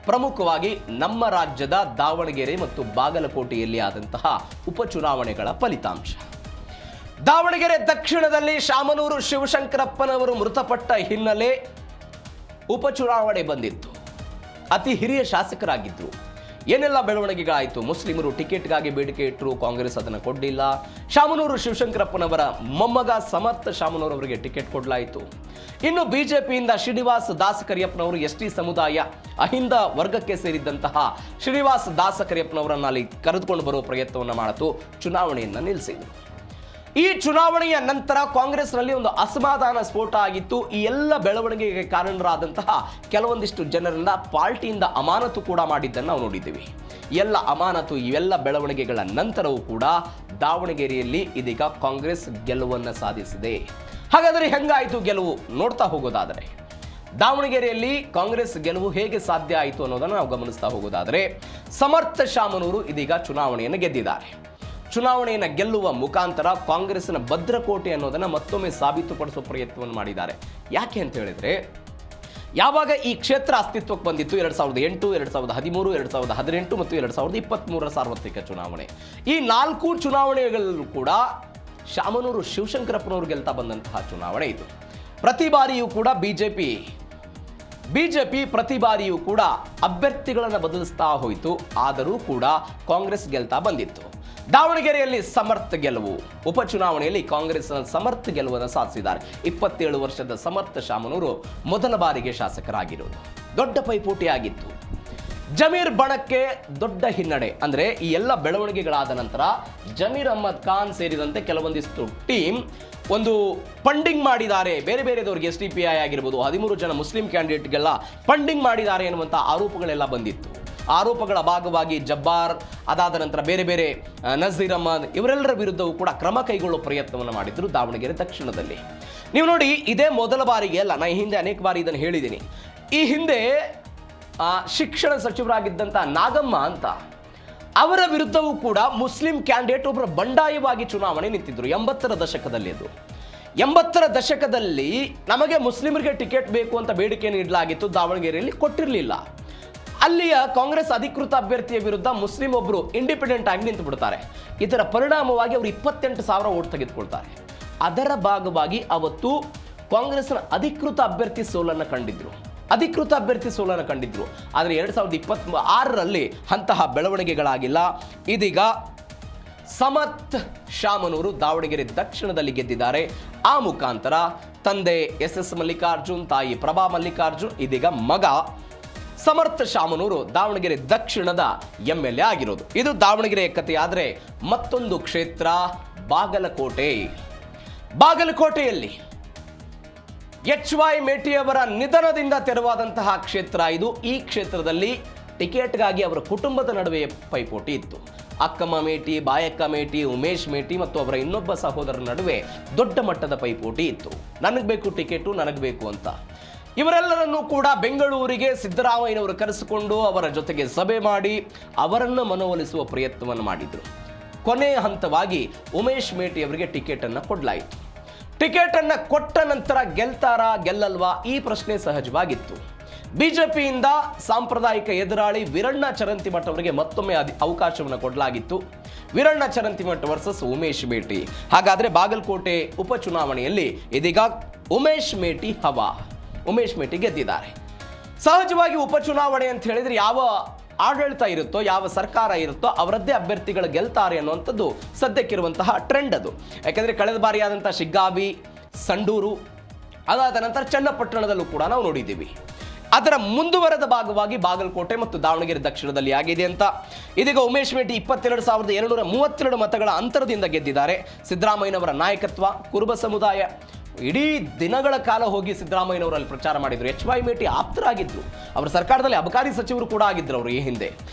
ಪ್ರಮುಖವಾಗಿ ನಮ್ಮ ರಾಜ್ಯದ ದಾವಣಗೆರೆ ಮತ್ತು ಬಾಗಲಕೋಟೆಯಲ್ಲಿ ಆದಂತಹ ಉಪಚುನಾವಣೆಗಳ ಫಲಿತಾಂಶ. ದಾವಣಗೆರೆ ದಕ್ಷಿಣದಲ್ಲಿ ಶಾಮನೂರು ಶಿವಶಂಕರಪ್ಪನವರು ಮೃತಪಟ್ಟ ಹಿನ್ನೆಲೆ ಉಪಚುನಾವಣೆ ಬಂದಿತ್ತು. ಅತಿ ಹಿರಿಯ ಶಾಸಕರಾಗಿದ್ದರು. ಏನೆಲ್ಲ ಬೆಳವಣಿಗೆಗಳಾಯಿತು? ಮುಸ್ಲಿಮರು ಟಿಕೆಟ್ಗಾಗಿ ಬೇಡಿಕೆ ಇಟ್ಟರು, ಕಾಂಗ್ರೆಸ್ ಅದನ್ನು ಕೊಡಲಿಲ್ಲ. ಶಾಮನೂರು ಶಿವಶಂಕರಪ್ಪನವರ ಮೊಮ್ಮಗ ಸಮರ್ಥ ಶಾಮನೂರು ಅವರಿಗೆ ಟಿಕೆಟ್ ಕೊಡಲಾಯಿತು. ಇನ್ನು ಬಿಜೆಪಿಯಿಂದ ಶ್ರೀನಿವಾಸ ದಾಸ ಕರಿಯಪ್ಪನವರು ಎಸ್ಟಿ ಸಮುದಾಯ ಅಹಿಂದ ವರ್ಗಕ್ಕೆ ಸೇರಿದ್ದಂತಹ ಶ್ರೀನಿವಾಸ ದಾಸ ಕರಿಯಪ್ಪನವರನ್ನು ಅಲ್ಲಿ ಕರೆದುಕೊಂಡು ಬರುವ ಪ್ರಯತ್ನವನ್ನು ಮಾಡಿತು, ಚುನಾವಣೆಯನ್ನು ನಿಲ್ಲಿಸಿದರು. ಈ ಚುನಾವಣೆಯ ನಂತರ ಕಾಂಗ್ರೆಸ್ನಲ್ಲಿ ಒಂದು ಅಸಮಾಧಾನ ಸ್ಫೋಟ ಆಗಿತ್ತು. ಈ ಎಲ್ಲ ಬೆಳವಣಿಗೆಗೆ ಕಾರಣರಾದಂತಹ ಕೆಲವೊಂದಿಷ್ಟು ಜನರನ್ನ ಪಾರ್ಟಿಯಿಂದ ಅಮಾನತು ಕೂಡ ಮಾಡಿದ್ದನ್ನು ನಾವು ನೋಡಿದ್ದೀವಿ. ಎಲ್ಲ ಅಮಾನತು, ಇವೆಲ್ಲ ಬೆಳವಣಿಗೆಗಳ ನಂತರವೂ ಕೂಡ ದಾವಣಗೆರೆಯಲ್ಲಿ ಇದೀಗ ಕಾಂಗ್ರೆಸ್ ಗೆಲುವನ್ನು ಸಾಧಿಸಿದೆ. ಹಾಗಾದರೆ ಹೆಂಗಾಯಿತು ಗೆಲುವು? ನೋಡ್ತಾ ಹೋಗೋದಾದರೆ ದಾವಣಗೆರೆಯಲ್ಲಿ ಕಾಂಗ್ರೆಸ್ ಗೆಲುವು ಹೇಗೆ ಸಾಧ್ಯ ಆಯಿತು ಅನ್ನೋದನ್ನು ನಾವು ಗಮನಿಸ್ತಾ ಹೋಗೋದಾದರೆ, ಸಮರ್ಥ ಶಾಮನೂರು ಇದೀಗ ಚುನಾವಣೆಯನ್ನು ಗೆದ್ದಿದ್ದಾರೆ. ಚುನಾವಣೆಯನ್ನು ಗೆಲ್ಲುವ ಮುಖಾಂತರ ಕಾಂಗ್ರೆಸ್ನ ಭದ್ರಕೋಟೆ ಅನ್ನೋದನ್ನು ಮತ್ತೊಮ್ಮೆ ಸಾಬೀತುಪಡಿಸುವ ಪ್ರಯತ್ನವನ್ನು ಮಾಡಿದ್ದಾರೆ. ಯಾಕೆ ಅಂತ ಹೇಳಿದ್ರೆ, ಯಾವಾಗ ಈ ಕ್ಷೇತ್ರ ಅಸ್ತಿತ್ವಕ್ಕೆ ಬಂದಿತ್ತು 2008, 2013, 2018 ಮತ್ತು 2023 ಸಾರ್ವತ್ರಿಕ ಚುನಾವಣೆ, ಈ 4 ಚುನಾವಣೆಗಳಲ್ಲೂ ಕೂಡ ಶಾಮನೂರು ಶಿವಶಂಕರಪ್ಪನವರು ಗೆಲ್ತಾ ಬಂದಂತಹ ಚುನಾವಣೆ ಇದು. ಪ್ರತಿ ಬಾರಿಯೂ ಕೂಡ ಬಿಜೆಪಿ ಪ್ರತಿ ಬಾರಿಯೂ ಕೂಡ ಅಭ್ಯರ್ಥಿಗಳನ್ನು ಬದಲಿಸ್ತಾ ಹೋಯಿತು. ಆದರೂ ಕೂಡ ಕಾಂಗ್ರೆಸ್ ಗೆಲ್ತಾ ಬಂದಿತ್ತು. ದಾವಣಗೆರೆಯಲ್ಲಿ ಸಮರ್ಥ ಗೆಲುವು, ಉಪಚುನಾವಣೆಯಲ್ಲಿ ಕಾಂಗ್ರೆಸ್ ಸಮರ್ಥ ಗೆಲುವನ್ನು ಸಾಧಿಸಿದ್ದಾರೆ. 27 ವರ್ಷದ ಸಮರ್ಥ ಶಾಮನೂರು ಮೊದಲ ಬಾರಿಗೆ ಶಾಸಕರಾಗಿರುವುದು. ದೊಡ್ಡ ಪೈಪೋಟಿಯಾಗಿತ್ತು. ಜಮೀರ್ ಬಣಕ್ಕೆ ದೊಡ್ಡ ಹಿನ್ನಡೆ. ಅಂದರೆ ಈ ಎಲ್ಲ ಬೆಳವಣಿಗೆಗಳಾದ ನಂತರ ಜಮೀರ್ ಅಹ್ಮದ್ ಖಾನ್ ಸೇರಿದಂತೆ ಕೆಲವೊಂದಿಷ್ಟು ಟೀಮ್ ಒಂದು ಫಂಡಿಂಗ್ ಮಾಡಿದ್ದಾರೆ, ಬೇರೆ ಬೇರೆದವ್ರಿಗೆ SDPI ಆಗಿರ್ಬೋದು, 13 ಜನ ಮುಸ್ಲಿಂ ಕ್ಯಾಂಡಿಡೇಟ್ಗೆಲ್ಲ ಫಂಡಿಂಗ್ ಮಾಡಿದ್ದಾರೆ ಎನ್ನುವಂಥ ಆರೋಪಗಳೆಲ್ಲ ಬಂದಿತ್ತು. ಆರೋಪಗಳ ಭಾಗವಾಗಿ ಜಬ್ಬಾರ್, ಅದಾದ ನಂತರ ಬೇರೆ ಬೇರೆ ನಜೀರ್ ಅಹ್ಮದ್ ಇವರೆಲ್ಲರ ವಿರುದ್ಧವೂ ಕೂಡ ಕ್ರಮ ಕೈಗೊಳ್ಳುವ ಪ್ರಯತ್ನವನ್ನು ಮಾಡಿದ್ರು ದಾವಣಗೆರೆ ದಕ್ಷಿಣದಲ್ಲಿ. ನೀವು ನೋಡಿ, ಇದೇ ಮೊದಲ ಬಾರಿಗೆ ಅಲ್ಲ, ನಾನು ಹಿಂದೆ ಅನೇಕ ಬಾರಿ ಇದನ್ನು ಹೇಳಿದ್ದೀನಿ. ಈ ಹಿಂದೆ ಶಿಕ್ಷಣ ಸಚಿವರಾಗಿದ್ದಂಥ ನಾಗಮ್ಮ ಅಂತ ಅವರ ವಿರುದ್ಧವೂ ಕೂಡ ಮುಸ್ಲಿಂ ಕ್ಯಾಂಡಿಡೇಟ್ ಒಬ್ಬರ ಬಂಡಾಯವಾಗಿ ಚುನಾವಣೆ ನಿಂತಿದ್ರು 80ರ ದಶಕದಲ್ಲಿ. ಅದು 80ರ ದಶಕದಲ್ಲಿ ನಮಗೆ ಮುಸ್ಲಿಮರಿಗೆ ಟಿಕೆಟ್ ಬೇಕು ಅಂತ ಬೇಡಿಕೆಯನ್ನು ಇಡಲಾಗಿತ್ತು, ದಾವಣಗೆರೆಯಲ್ಲಿ ಕೊಟ್ಟಿರಲಿಲ್ಲ. ಅಲ್ಲಿಯ ಕಾಂಗ್ರೆಸ್ ಅಧಿಕೃತ ಅಭ್ಯರ್ಥಿಯ ವಿರುದ್ಧ ಮುಸ್ಲಿಂ ಒಬ್ಬರು ಇಂಡಿಪೆಂಡೆಂಟ್ ಆಗಿ ನಿಂತು ಬಿಡ್ತಾರೆ. ಇದರ ಪರಿಣಾಮವಾಗಿ ಅವರು 28,000 ಓಟ್ ತೆಗೆದುಕೊಳ್ತಾರೆ. ಅದರ ಭಾಗವಾಗಿ ಅವತ್ತು ಕಾಂಗ್ರೆಸ್ನ ಅಧಿಕೃತ ಅಭ್ಯರ್ಥಿ ಸೋಲನ್ನು ಕಂಡಿದ್ರು. ಆದರೆ 2026ರಲ್ಲಿ ಅಂತಹ ಬೆಳವಣಿಗೆಗಳಾಗಿಲ್ಲ. ಇದೀಗ ಸಮರ್ಥ ಶಾಮನೂರು ದಾವಣಗೆರೆ ದಕ್ಷಿಣದಲ್ಲಿ ಗೆದ್ದಿದ್ದಾರೆ. ಆ ಮುಖಾಂತರ ತಂದೆ SS ಮಲ್ಲಿಕಾರ್ಜುನ್, ತಾಯಿ ಪ್ರಭಾ ಮಲ್ಲಿಕಾರ್ಜುನ್, ಇದೀಗ ಮಗ ಸಮರ್ಥ ಶಾಮನೂರು ದಾವಣಗೆರೆ ದಕ್ಷಿಣದ MLA ಆಗಿರೋದು. ಇದು ದಾವಣಗೆರೆಯ ಕಥೆ. ಆದರೆ ಮತ್ತೊಂದು ಕ್ಷೇತ್ರ ಬಾಗಲಕೋಟೆಯಲ್ಲಿ HY ಮೇಟಿಯವರ ನಿಧನದಿಂದ ತೆರವಾದಂತಹ ಕ್ಷೇತ್ರ ಇದು. ಈ ಕ್ಷೇತ್ರದಲ್ಲಿ ಟಿಕೆಟ್ಗಾಗಿ ಅವರ ಕುಟುಂಬದ ನಡುವೆ ಪೈಪೋಟಿ ಇತ್ತು. ಅಕ್ಕಮ್ಮ ಮೇಟಿ, ಬಾಯಕ್ಕ ಮೇಟಿ, ಉಮೇಶ್ ಮೇಟಿ ಮತ್ತು ಅವರ ಇನ್ನೊಬ್ಬ ಸಹೋದರರ ನಡುವೆ ದೊಡ್ಡ ಮಟ್ಟದ ಪೈಪೋಟಿ ಇತ್ತು. ನನಗೆ ಬೇಕು ಟಿಕೆಟು, ನನಗೆ ಬೇಕು ಅಂತ. ಇವರೆಲ್ಲರನ್ನೂ ಕೂಡ ಬೆಂಗಳೂರಿಗೆ ಸಿದ್ದರಾಮಯ್ಯನವರು ಕರೆಸಿಕೊಂಡು ಅವರ ಜೊತೆಗೆ ಸಭೆ ಮಾಡಿ ಅವರನ್ನು ಮನವೊಲಿಸುವ ಪ್ರಯತ್ನವನ್ನು ಮಾಡಿದರು. ಕೊನೆಯ ಹಂತವಾಗಿ ಉಮೇಶ್ ಮೇಟಿ ಅವರಿಗೆ ಟಿಕೆಟ್ ಅನ್ನು ಕೊಡಲಾಯಿತು. ಟಿಕೆಟ್ ಅನ್ನು ಕೊಟ್ಟ ನಂತರ ಗೆಲ್ತಾರಾ ಗೆಲ್ಲಲ್ವಾ ಈ ಪ್ರಶ್ನೆ ಸಹಜವಾಗಿತ್ತು. ಬಿಜೆಪಿಯಿಂದ ಸಾಂಪ್ರದಾಯಿಕ ಎದುರಾಳಿ ವೀರಣ್ಣ ಚರಂತಿಮಠ ಅವರಿಗೆ ಮತ್ತೊಮ್ಮೆ ಅವಕಾಶವನ್ನು ಕೊಡಲಾಗಿತ್ತು. ವೀರಣ್ಣ ಚರಂತಿಮಠ ವರ್ಸಸ್ ಉಮೇಶ್ ಮೇಟಿ. ಹಾಗಾದ್ರೆ ಬಾಗಲಕೋಟೆ ಉಪಚುನಾವಣೆಯಲ್ಲಿ ಇದೀಗ ಉಮೇಶ್ ಮೇಟಿ ಗೆದ್ದಿದ್ದಾರೆ. ಸಹಜವಾಗಿ ಉಪಚುನಾವಣೆ ಅಂತ ಹೇಳಿದ್ರೆ ಯಾವ ಆಡಳಿತ ಇರುತ್ತೋ, ಯಾವ ಸರ್ಕಾರ ಇರುತ್ತೋ ಅವರದ್ದೇ ಅಭ್ಯರ್ಥಿಗಳು ಗೆಲ್ತಾರೆ ಅನ್ನುವಂಥದ್ದು ಸದ್ಯಕ್ಕಿರುವಂತಹ ಟ್ರೆಂಡ್ ಅದು. ಯಾಕಂದರೆ ಕಳೆದ ಬಾರಿ ಆದಂಥ ಶಿಗ್ಗಾವಿ, ಸಂಡೂರು, ಅದಾದ ನಂತರ ಚನ್ನಪಟ್ಟಣದಲ್ಲೂ ಕೂಡ ನಾವು ನೋಡಿದ್ದೀವಿ. ಅದರ ಮುಂದುವರೆದ ಭಾಗವಾಗಿ ಬಾಗಲಕೋಟೆ ಮತ್ತು ದಾವಣಗೆರೆ ದಕ್ಷಿಣದಲ್ಲಿ ಆಗಿದೆ ಅಂತ. ಇದೀಗ ಉಮೇಶ್ ಮೇಟಿ 22,232 ಮತಗಳ ಅಂತರದಿಂದ ಗೆದ್ದಿದ್ದಾರೆ. ಸಿದ್ದರಾಮಯ್ಯನವರ ನಾಯಕತ್ವ, ಕುರುಬ ಸಮುದಾಯ ಇಡೀ ದಿನಗಳ ಕಾಲ ಹೋಗಿ ಸಿದ್ದರಾಮಯ್ಯನವರಲ್ಲಿ ಪ್ರಚಾರ ಮಾಡಿದ್ರು. HY ಮೇಟಿ ಆಪ್ತರಾಗಿದ್ರು. ಅವರು ಸರ್ಕಾರದಲ್ಲಿ ಅಬಕಾರಿ ಸಚಿವರು ಕೂಡ ಆಗಿದ್ರು ಅವರು ಈ ಹಿಂದೆ.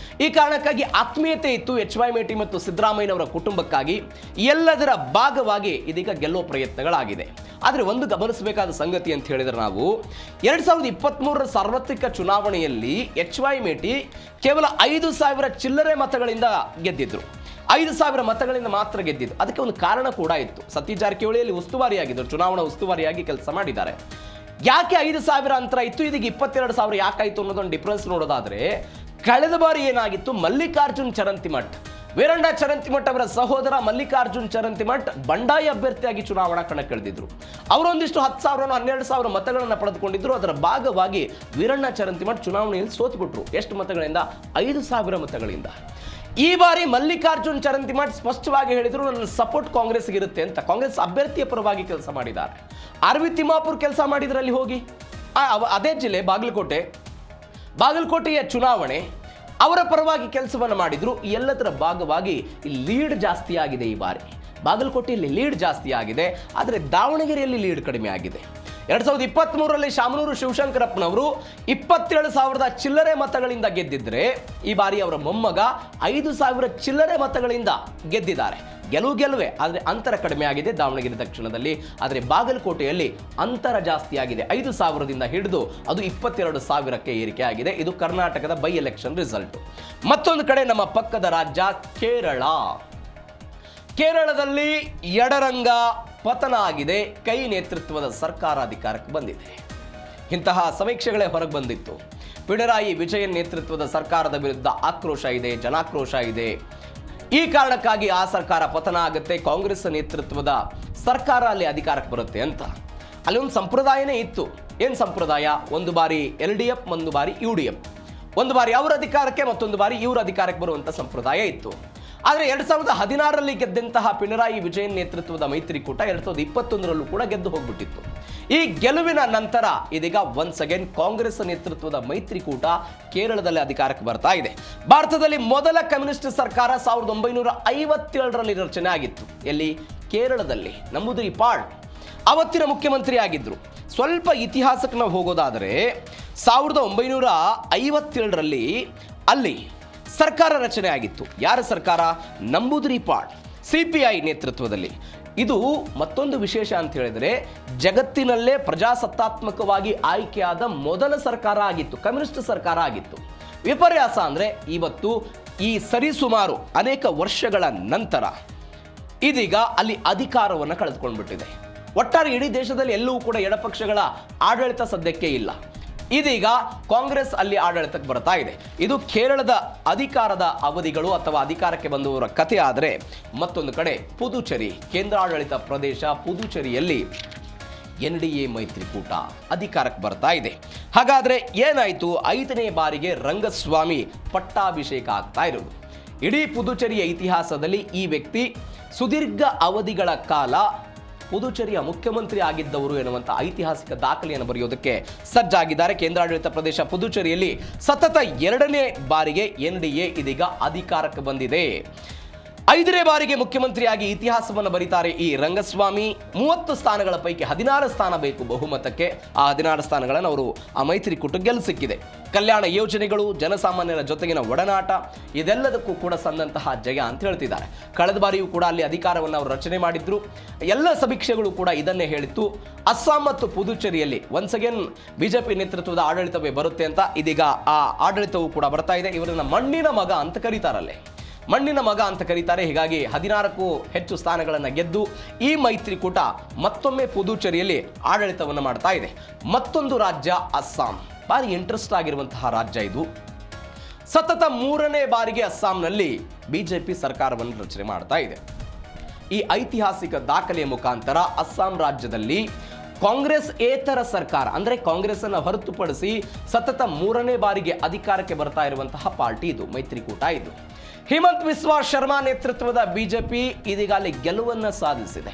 ಈ ಕಾರಣಕ್ಕಾಗಿ ಆತ್ಮೀಯತೆ ಇತ್ತು HY ಮೇಟಿ ಮತ್ತು ಸಿದ್ದರಾಮಯ್ಯನವರ ಕುಟುಂಬಕ್ಕಾಗಿ. ಎಲ್ಲದರ ಭಾಗವಾಗಿ ಇದೀಗ ಗೆಲ್ಲುವ ಪ್ರಯತ್ನಗಳಾಗಿದೆ. ಆದರೆ ಒಂದು ಗಮನಿಸಬೇಕಾದ ಸಂಗತಿ ಅಂತ ಹೇಳಿದ್ರೆ, ನಾವು 2023ರ ಸಾರ್ವತ್ರಿಕ ಚುನಾವಣೆಯಲ್ಲಿ HY ಮೇಟಿ ಕೇವಲ 5,000 ಚಿಲ್ಲರೆ ಮತಗಳಿಂದ ಗೆದ್ದಿದ್ರು. 5,000 ಮತಗಳಿಂದ ಮಾತ್ರ ಗೆದ್ದಿದ್ದು. ಅದಕ್ಕೆ ಒಂದು ಕಾರಣ ಕೂಡ ಇತ್ತು. ಸತೀಶ್ ಜಾರಕಿಹೊಳಿಯಲ್ಲಿ ಉಸ್ತುವಾರಿಯಾಗಿದ್ದರು, ಚುನಾವಣಾ ಉಸ್ತುವಾರಿಯಾಗಿ ಕೆಲಸ ಮಾಡಿದ್ದಾರೆ. ಯಾಕೆ 5,000 ಅಂತರ ಇತ್ತು, ಇದೀಗ 22,000 ಯಾಕಾಯಿತು ಅನ್ನೋದೊಂದು ಡಿಫ್ರೆನ್ಸ್ ನೋಡೋದಾದ್ರೆ, ಕಳೆದ ಬಾರಿ ಏನಾಗಿತ್ತು, ಮಲ್ಲಿಕಾರ್ಜುನ್ ಚರಂತಿಮಠ್, ವೀರಣ್ಣ ಚರಂತಿಮಠ್ ಅವರ ಸಹೋದರ ಮಲ್ಲಿಕಾರ್ಜುನ್ ಚರಂತಿಮಠ್ ಬಂಡಾಯ ಅಭ್ಯರ್ಥಿಯಾಗಿ ಚುನಾವಣಾ ಕಣಕ್ಕಿಳಿದಿದ್ರು. ಅವರೊಂದಿಷ್ಟು 10,000 12,000 ಮತಗಳನ್ನು ಪಡೆದುಕೊಂಡಿದ್ರು. ಅದರ ಭಾಗವಾಗಿ ವೀರಣ್ಣ ಚರಂತಿಮಠ್ ಚುನಾವಣೆಯಲ್ಲಿ ಸೋತುಬಿಟ್ರು. ಎಷ್ಟು ಮತಗಳಿಂದ? 5,000 ಮತಗಳಿಂದ. ಈ ಬಾರಿ ಮಲ್ಲಿಕಾರ್ಜುನ್ ಚರಂತಿಮಠ್ ಸ್ಪಷ್ಟವಾಗಿ ಹೇಳಿದ್ರು, ನನ್ನ ಸಪೋರ್ಟ್ ಕಾಂಗ್ರೆಸ್ಗೆ ಇರುತ್ತೆ ಅಂತ. ಕಾಂಗ್ರೆಸ್ ಅಭ್ಯರ್ಥಿಯ ಪರವಾಗಿ ಕೆಲಸ ಮಾಡಿದ್ದಾರೆ. ಆರ್.ವಿ. ತಿಮ್ಮಾಪುರ್ ಕೆಲಸ ಮಾಡಿದ್ರಲ್ಲಿ ಹೋಗಿ, ಅದೇ ಜಿಲ್ಲೆ ಬಾಗಲಕೋಟೆಯ ಚುನಾವಣೆ ಅವರ ಪರವಾಗಿ ಕೆಲಸವನ್ನು ಮಾಡಿದ್ರು. ಎಲ್ಲದರ ಭಾಗವಾಗಿ ಲೀಡ್ ಜಾಸ್ತಿ ಆಗಿದೆ. ಈ ಬಾರಿ ಬಾಗಲಕೋಟೆಯಲ್ಲಿ ಲೀಡ್ ಜಾಸ್ತಿ ಆಗಿದೆ, ಆದರೆ ದಾವಣಗೆರೆಯಲ್ಲಿ ಲೀಡ್ ಕಡಿಮೆ ಆಗಿದೆ. 2023ರಲ್ಲಿ ಶಾಮನೂರು ಶಿವಶಂಕರಪ್ಪನವರು 27,000 ಚಿಲ್ಲರೆ ಮತಗಳಿಂದ ಗೆದ್ದಿದ್ರೆ, ಈ ಬಾರಿ ಅವರ ಮೊಮ್ಮಗ 5,000 ಚಿಲ್ಲರೆ ಮತಗಳಿಂದ ಗೆದ್ದಿದ್ದಾರೆ. ಗೆಲುವೆ, ಆದರೆ ಅಂತರ ಕಡಿಮೆ ಆಗಿದೆ ದಾವಣಗೆರೆ ದಕ್ಷಿಣದಲ್ಲಿ. ಆದರೆ ಬಾಗಲಕೋಟೆಯಲ್ಲಿ ಅಂತರ ಜಾಸ್ತಿ ಆಗಿದೆ. 5,000ದಿಂದ ಹಿಡಿದು ಅದು 22,000ಕ್ಕೆ ಏರಿಕೆ ಆಗಿದೆ. ಇದು ಕರ್ನಾಟಕದ ಬೈ ಎಲೆಕ್ಷನ್ ರಿಸಲ್ಟ್. ಮತ್ತೊಂದು ಕಡೆ ನಮ್ಮ ಪಕ್ಕದ ರಾಜ್ಯ ಕೇರಳದಲ್ಲಿ ಎಡರಂಗ ಪತನ ಆಗಿದೆ. ಕೈ ನೇತೃತ್ವದ ಸರ್ಕಾರ ಅಧಿಕಾರಕ್ಕೆ ಬಂದಿದೆ. ಇಂತಹ ಸಮೀಕ್ಷೆಗಳೇ ಹೊರಗೆ ಬಂದಿತ್ತು. ಪಿಣರಾಯಿ ವಿಜಯನ್ ನೇತೃತ್ವದ ಸರ್ಕಾರದ ವಿರುದ್ಧ ಆಕ್ರೋಶ ಇದೆ, ಜನಾಕ್ರೋಶ ಇದೆ. ಈ ಕಾರಣಕ್ಕಾಗಿ ಆ ಸರ್ಕಾರ ಪತನ ಆಗುತ್ತೆ, ಕಾಂಗ್ರೆಸ್ ನೇತೃತ್ವದ ಸರ್ಕಾರ ಅಲ್ಲಿ ಅಧಿಕಾರಕ್ಕೆ ಬರುತ್ತೆ ಅಂತ. ಅಲ್ಲಿ ಒಂದು ಸಂಪ್ರದಾಯನೇ ಇತ್ತು. ಏನು ಸಂಪ್ರದಾಯ? ಒಂದು ಬಾರಿ LDF, ಒಂದು ಬಾರಿ UDF, ಒಂದು ಬಾರಿ ಅವರ ಅಧಿಕಾರಕ್ಕೆ, ಮತ್ತೊಂದು ಬಾರಿ ಇವರು ಅಧಿಕಾರಕ್ಕೆ ಬರುವಂಥ ಸಂಪ್ರದಾಯ ಇತ್ತು. ಆದರೆ 2016ರಲ್ಲಿ ಗೆದ್ದಂತಹ ಪಿಣರಾಯಿ ವಿಜಯನ್ ನೇತೃತ್ವದ ಮೈತ್ರಿಕೂಟ 2021ರಲ್ಲೂ ಕೂಡ ಗೆದ್ದು ಹೋಗ್ಬಿಟ್ಟಿತ್ತು. ಈ ಗೆಲುವಿನ ನಂತರ ಇದೀಗ ಒನ್ಸ್ ಅಗೇನ್ ಕಾಂಗ್ರೆಸ್ ನೇತೃತ್ವದ ಮೈತ್ರಿಕೂಟ ಕೇರಳದಲ್ಲಿ ಅಧಿಕಾರಕ್ಕೆ ಬರ್ತಾ ಇದೆ. ಭಾರತದಲ್ಲಿ ಮೊದಲ ಕಮ್ಯುನಿಸ್ಟ್ ಸರ್ಕಾರ 1957ರಲ್ಲಿ ರಚನೆ ಆಗಿತ್ತು. ಎಲ್ಲಿ? ಕೇರಳದಲ್ಲಿ. ನಂಬೂದಿರಿಪಾಳ್ ಅವತ್ತಿನ ಮುಖ್ಯಮಂತ್ರಿ ಆಗಿದ್ರು. ಸ್ವಲ್ಪ ಇತಿಹಾಸಕ್ಕೆ ನಾವು ಹೋಗೋದಾದರೆ 1957ರಲ್ಲಿ ಅಲ್ಲಿ ಸರ್ಕಾರ ರಚನೆ ಆಗಿತ್ತು. ಯಾರ ಸರ್ಕಾರ? ನಂಬೂದಿರಿಪಾಳ್, CPI ನೇತೃತ್ವದಲ್ಲಿ. ಇದು ಮತ್ತೊಂದು ವಿಶೇಷ ಅಂತ ಹೇಳಿದ್ರೆ, ಜಗತ್ತಿನಲ್ಲೇ ಪ್ರಜಾಸತ್ತಾತ್ಮಕವಾಗಿ ಆಯ್ಕೆಯಾದ ಮೊದಲ ಸರ್ಕಾರ ಆಗಿತ್ತು, ಕಮ್ಯುನಿಸ್ಟ್ ಸರ್ಕಾರ ಆಗಿತ್ತು. ವಿಪರ್ಯಾಸ ಅಂದರೆ ಇವತ್ತು ಈ ಸರಿಸುಮಾರು ಅನೇಕ ವರ್ಷಗಳ ನಂತರ ಇದೀಗ ಅಲ್ಲಿ ಅಧಿಕಾರವನ್ನು ಕಳೆದುಕೊಂಡ್ಬಿಟ್ಟಿದೆ. ಒಟ್ಟಾರೆ ಇಡೀ ದೇಶದಲ್ಲಿ ಎಲ್ಲವೂ ಕೂಡ ಎಡಪಕ್ಷಗಳ ಆಡಳಿತ ಸದ್ಯಕ್ಕೆ ಇಲ್ಲ. ಇದೀಗ ಕಾಂಗ್ರೆಸ್ ಅಲ್ಲಿ ಆಡಳಿತಕ್ಕೆ ಬರ್ತಾ ಇದೆ. ಇದು ಕೇರಳದ ಅಧಿಕಾರದ ಅವಧಿಗಳು ಅಥವಾ ಅಧಿಕಾರಕ್ಕೆ ಬಂದವರ ಕಥೆ. ಆದರೆ ಮತ್ತೊಂದು ಕಡೆ ಪುದುಚೇರಿ, ಕೇಂದ್ರಾಡಳಿತ ಪ್ರದೇಶ ಪುದುಚೇರಿಯಲ್ಲಿ NDA ಮೈತ್ರಿಕೂಟ ಅಧಿಕಾರಕ್ಕೆ ಬರ್ತಾ ಇದೆ. ಹಾಗಾದ್ರೆ ಏನಾಯಿತು? 5ನೇ ಬಾರಿಗೆ ರಂಗಸ್ವಾಮಿ ಪಟ್ಟಾಭಿಷೇಕ ಆಗ್ತಾ ಇರೋದು. ಇಡೀ ಪುದುಚೇರಿಯ ಇತಿಹಾಸದಲ್ಲಿ ಈ ವ್ಯಕ್ತಿ ಸುದೀರ್ಘ ಅವಧಿಗಳ ಕಾಲ ಪುದುಚೇರಿಯ ಮುಖ್ಯಮಂತ್ರಿ ಆಗಿದ್ದವರು ಎನ್ನುವಂಥ ಐತಿಹಾಸಿಕ ದಾಖಲೆಯನ್ನು ಬರೆಯೋದಕ್ಕೆ ಸಜ್ಜಾಗಿದ್ದಾರೆ. ಕೇಂದ್ರಾಡಳಿತ ಪ್ರದೇಶ ಪುದುಚೇರಿಯಲ್ಲಿ ಸತತ 2ನೇ ಬಾರಿಗೆ NDA ಇದೀಗ ಅಧಿಕಾರಕ್ಕೆ ಬಂದಿದೆ. 5ನೇ ಬಾರಿಗೆ ಮುಖ್ಯಮಂತ್ರಿಯಾಗಿ ಇತಿಹಾಸವನ್ನು ಬರೀತಾರೆ ಈ ರಂಗಸ್ವಾಮಿ. 30 ಸ್ಥಾನಗಳ ಪೈಕಿ 16 ಸ್ಥಾನ ಬೇಕು ಬಹುಮತಕ್ಕೆ. ಆ 16 ಸ್ಥಾನಗಳನ್ನು ಅವರು ಆ ಮೈತ್ರಿಕೂಟ ಸಿಕ್ಕಿದೆ. ಕಲ್ಯಾಣ ಯೋಜನೆಗಳು, ಜನಸಾಮಾನ್ಯರ ಜೊತೆಗಿನ ಒಡನಾಟ, ಇದೆಲ್ಲದಕ್ಕೂ ಕೂಡ ಸಂದಂತಹ ಜಯ ಅಂತ ಹೇಳ್ತಿದ್ದಾರೆ. ಕಳೆದ ಬಾರಿಯೂ ಕೂಡ ಅಲ್ಲಿ ಅಧಿಕಾರವನ್ನು ಅವರು ರಚನೆ ಮಾಡಿದ್ರು. ಎಲ್ಲ ಸಮೀಕ್ಷೆಗಳು ಕೂಡ ಇದನ್ನೇ ಹೇಳಿತ್ತು. ಅಸ್ಸಾಂ ಮತ್ತು ಪುದುಚೇರಿಯಲ್ಲಿ ಒನ್ಸ್ ಅಗೇನ್ BJP ನೇತೃತ್ವದ ಆಡಳಿತವೇ ಬರುತ್ತೆ ಅಂತ. ಇದೀಗ ಆ ಆಡಳಿತವೂ ಕೂಡ ಬರ್ತಾ ಇದೆ. ಇವರನ್ನ ಮಣ್ಣಿನ ಮಗ ಅಂತ ಕರೀತಾರಲ್ಲೇ, ಮಣ್ಣಿನ ಮಗ ಅಂತ ಕರೀತಾರೆ. ಹೀಗಾಗಿ 16ಕ್ಕೂ ಹೆಚ್ಚು ಸ್ಥಾನಗಳನ್ನು ಗೆದ್ದು ಈ ಮೈತ್ರಿಕೂಟ ಮತ್ತೊಮ್ಮೆ ಪುದುಚೇರಿಯಲ್ಲಿ ಆಡಳಿತವನ್ನು ಮಾಡ್ತಾ ಇದೆ. ಮತ್ತೊಂದು ರಾಜ್ಯ ಅಸ್ಸಾಂ. ಭಾರಿ ಇಂಟ್ರೆಸ್ಟ್ ಆಗಿರುವಂತಹ ರಾಜ್ಯ ಇದು. ಸತತ 3ನೇ ಬಾರಿಗೆ ಅಸ್ಸಾಂನಲ್ಲಿ BJP ಸರ್ಕಾರವನ್ನು ರಚನೆ ಮಾಡ್ತಾ ಇದೆ. ಈ ಐತಿಹಾಸಿಕ ದಾಖಲೆಯ ಮುಖಾಂತರ ಅಸ್ಸಾಂ ರಾಜ್ಯದಲ್ಲಿ ಕಾಂಗ್ರೆಸ್ ಏತರ ಸರ್ಕಾರ, ಅಂದರೆ ಕಾಂಗ್ರೆಸ್ ಅನ್ನು ಹೊರತುಪಡಿಸಿ ಸತತ 3ನೇ ಬಾರಿಗೆ ಅಧಿಕಾರಕ್ಕೆ ಬರ್ತಾ ಇರುವಂತಹ ಪಾರ್ಟಿ ಇದು, ಮೈತ್ರಿಕೂಟ ಇದು. ಹಿಮಂತ್ ಬಿಸ್ವಾ ಶರ್ಮಾ ನೇತೃತ್ವದ BJP ಇದೀಗ ಅಲ್ಲಿ ಗೆಲುವನ್ನು ಸಾಧಿಸಿದೆ.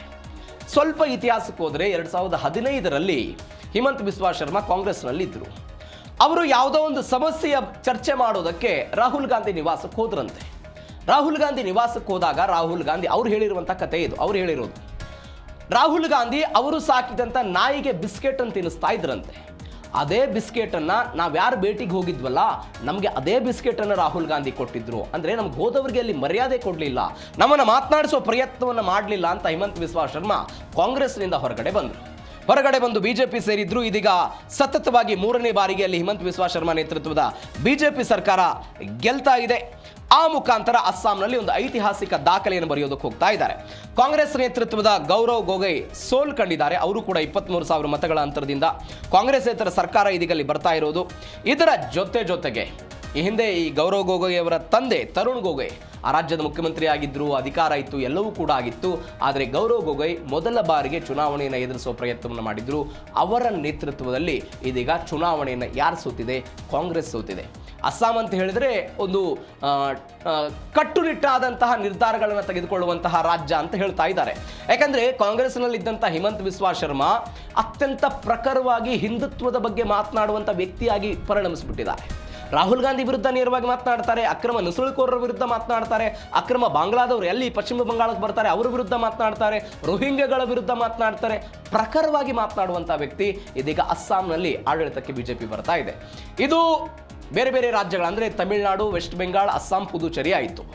ಸ್ವಲ್ಪ ಇತಿಹಾಸಕ್ಕೆ ಹೋದರೆ 2015ರಲ್ಲಿ ಹಿಮಂತ್ ಬಿಸ್ವಾ ಶರ್ಮಾ ಕಾಂಗ್ರೆಸ್ನಲ್ಲಿ ಇದ್ದರು. ಅವರು ಯಾವುದೋ ಒಂದು ಸಮಸ್ಯೆಯ ಚರ್ಚೆ ಮಾಡೋದಕ್ಕೆ ರಾಹುಲ್ ಗಾಂಧಿ ನಿವಾಸಕ್ಕೆ ಹೋದ್ರಂತೆ. ರಾಹುಲ್ ಗಾಂಧಿ ನಿವಾಸಕ್ಕೆ ಹೋದಾಗ ರಾಹುಲ್ ಗಾಂಧಿ ಅವ್ರು ಹೇಳಿರುವಂಥ ಕಥೆ ಇದು. ಅವ್ರು ಹೇಳಿರೋದು, ರಾಹುಲ್ ಗಾಂಧಿ ಅವರು ಸಾಕಿದಂಥ ನಾಯಿಗೆ ಬಿಸ್ಕೆಟ್ ಅಂತ ತಿನ್ನಿಸ್ತಾ ಇದ್ರಂತೆ. ಅದೇ ಬಿಸ್ಕೆಟನ್ನು ನಾವು ಯಾರು ಭೇಟಿಗೆ ಹೋಗಿದ್ವಲ್ಲ, ನಮಗೆ ಅದೇ ಬಿಸ್ಕೆಟನ್ನು ರಾಹುಲ್ ಗಾಂಧಿ ಕೊಟ್ಟಿದ್ರು. ಅಂದರೆ ನಮ್ಗೆ ಹೋದವರಿಗೆ ಅಲ್ಲಿ ಮರ್ಯಾದೆ ಕೊಡಲಿಲ್ಲ, ನಮ್ಮನ್ನು ಮಾತನಾಡಿಸೋ ಪ್ರಯತ್ನವನ್ನು ಮಾಡಲಿಲ್ಲ ಅಂತ ಹಿಮಂತ್ ಬಿಸ್ವಾ ಶರ್ಮಾ ಕಾಂಗ್ರೆಸ್ನಿಂದ ಹೊರಗಡೆ ಬಂದು BJP ಸೇರಿದ್ರು. ಇದೀಗ ಸತತವಾಗಿ 3ನೇ ಬಾರಿಗೆ ಅಲ್ಲಿ ಹಿಮಂತ್ ಬಿಸ್ವಾ ಶರ್ಮಾ ನೇತೃತ್ವದ BJP ಸರ್ಕಾರ ಗೆಲ್ತಾ ಇದೆ. ಆ ಮುಖಾಂತರ ಅಸ್ಸಾಂನಲ್ಲಿ ಒಂದು ಐತಿಹಾಸಿಕ ದಾಖಲೆಯನ್ನು ಬರೆಯೋದಕ್ಕೆ ಹೋಗ್ತಾ ಇದ್ದಾರೆ. ಕಾಂಗ್ರೆಸ್ ನೇತೃತ್ವದ ಗೌರವ್ ಗೊಗೊಯ್ ಸೋಲ್ ಕಂಡಿದ್ದಾರೆ. ಅವರು ಕೂಡ 23,000 ಮತಗಳ ಅಂತರದಿಂದ ಕಾಂಗ್ರೆಸ್ಸೇತರ ಸರ್ಕಾರ ಇದೀಗಲ್ಲಿ ಬರ್ತಾ ಇರೋದು. ಇದರ ಜೊತೆಗೆ ಈ ಹಿಂದೆ ಈ ಗೌರವ್ ಗೊಗೊಯ್ ಅವರ ತಂದೆ ತರುಣ್ ಗೊಗೊಯ್ ಆ ರಾಜ್ಯದ ಮುಖ್ಯಮಂತ್ರಿ ಆಗಿದ್ದರು, ಅಧಿಕಾರ ಇತ್ತು, ಎಲ್ಲವೂ ಕೂಡ ಆಗಿತ್ತು. ಆದರೆ ಗೌರವ್ ಗೊಗೊಯ್ ಮೊದಲ ಬಾರಿಗೆ ಚುನಾವಣೆಯನ್ನು ಎದುರಿಸುವ ಪ್ರಯತ್ನವನ್ನು ಮಾಡಿದ್ರು. ಅವರ ನೇತೃತ್ವದಲ್ಲಿ ಇದೀಗ ಚುನಾವಣೆಯನ್ನು ಯಾರು ಸೋತಿದೆ? ಕಾಂಗ್ರೆಸ್ ಸೋತಿದೆ. ಅಸ್ಸಾಂ ಅಂತ ಹೇಳಿದರೆ ಒಂದು ಕಟ್ಟುನಿಟ್ಟಾದಂತಹ ನಿರ್ಧಾರಗಳನ್ನು ತೆಗೆದುಕೊಳ್ಳುವಂತಹ ರಾಜ್ಯ ಅಂತ ಹೇಳ್ತಾ ಇದ್ದಾರೆ. ಯಾಕಂದರೆ ಕಾಂಗ್ರೆಸ್ನಲ್ಲಿದ್ದಂಥ ಹಿಮಂತ್ ಬಿಸ್ವಾ ಶರ್ಮಾ ಅತ್ಯಂತ ಪ್ರಖರವಾಗಿ ಹಿಂದುತ್ವದ ಬಗ್ಗೆ ಮಾತನಾಡುವಂಥ ವ್ಯಕ್ತಿಯಾಗಿ ಪರಿಣಮಿಸಿಬಿಟ್ಟಿದ್ದಾರೆ. ರಾಹುಲ್ ಗಾಂಧಿ ವಿರುದ್ಧ ನೇರವಾಗಿ ಮಾತನಾಡ್ತಾರೆ, ಅಕ್ರಮ ನುಸುಳುಕೋರರ ವಿರುದ್ಧ ಮಾತನಾಡ್ತಾರೆ, ಅಕ್ರಮ ಬಾಂಗ್ಲಾದವರು ಎಲ್ಲಿ ಪಶ್ಚಿಮ ಬಂಗಾಳಕ್ಕೆ ಬರ್ತಾರೆ ಅವರ ವಿರುದ್ಧ ಮಾತನಾಡ್ತಾರೆ, ರೋಹಿಂಗ್ಯಗಳ ವಿರುದ್ಧ ಮಾತನಾಡ್ತಾರೆ. ಪ್ರಖರವಾಗಿ ಮಾತನಾಡುವಂಥ ವ್ಯಕ್ತಿ ಇದೀಗ ಅಸ್ಸಾಂನಲ್ಲಿ ಆಡಳಿತಕ್ಕೆ ಬಿಜೆಪಿ ಬರ್ತಾ ಇದೆ. ಇದು ಬೇರೆ ಬೇರೆ ರಾಜ್ಯಗಳು ಅಂದರೆ ತಮಿಳುನಾಡು, ವೆಸ್ಟ್ ಬೆಂಗಾಲ್, ಅಸ್ಸಾಂ, ಪುದುಚೇರಿ ಆಯಿತು.